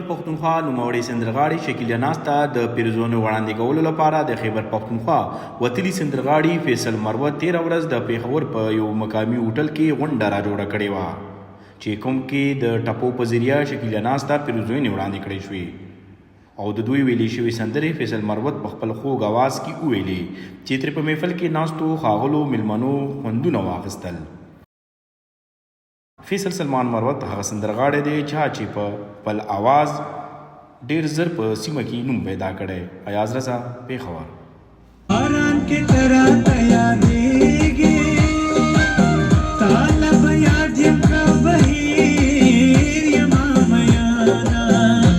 خیبر پښتونخوا نوموړی سندرغاړي شکیله ناز ته د پیرزونو وړاندې کولو لپاره د خیبر پښتونخوا وتلي سندرغاړي فیصل مروت 13 ورځ د پیښور په یو مقامي هوټل کې غونډه را جوړه کړې وه چې کوم کې د ټپو په ذریعه شکیله ناز ته پیرزوینې وړاندې کړې شوې او د دوی ویلې شوې سندرې فیصل مروت په خپل خوږ اواز کې وویلې چې ترې په محفل کې ناستو ښاغلو میلمنو خوندونه واخیستل. فیصل سلمان مروت هغه سندرغاړی دی چې په خپل اواز ډیر زر په سیمه کې نوم پیدا کړی. ایاز رضا، پیښور.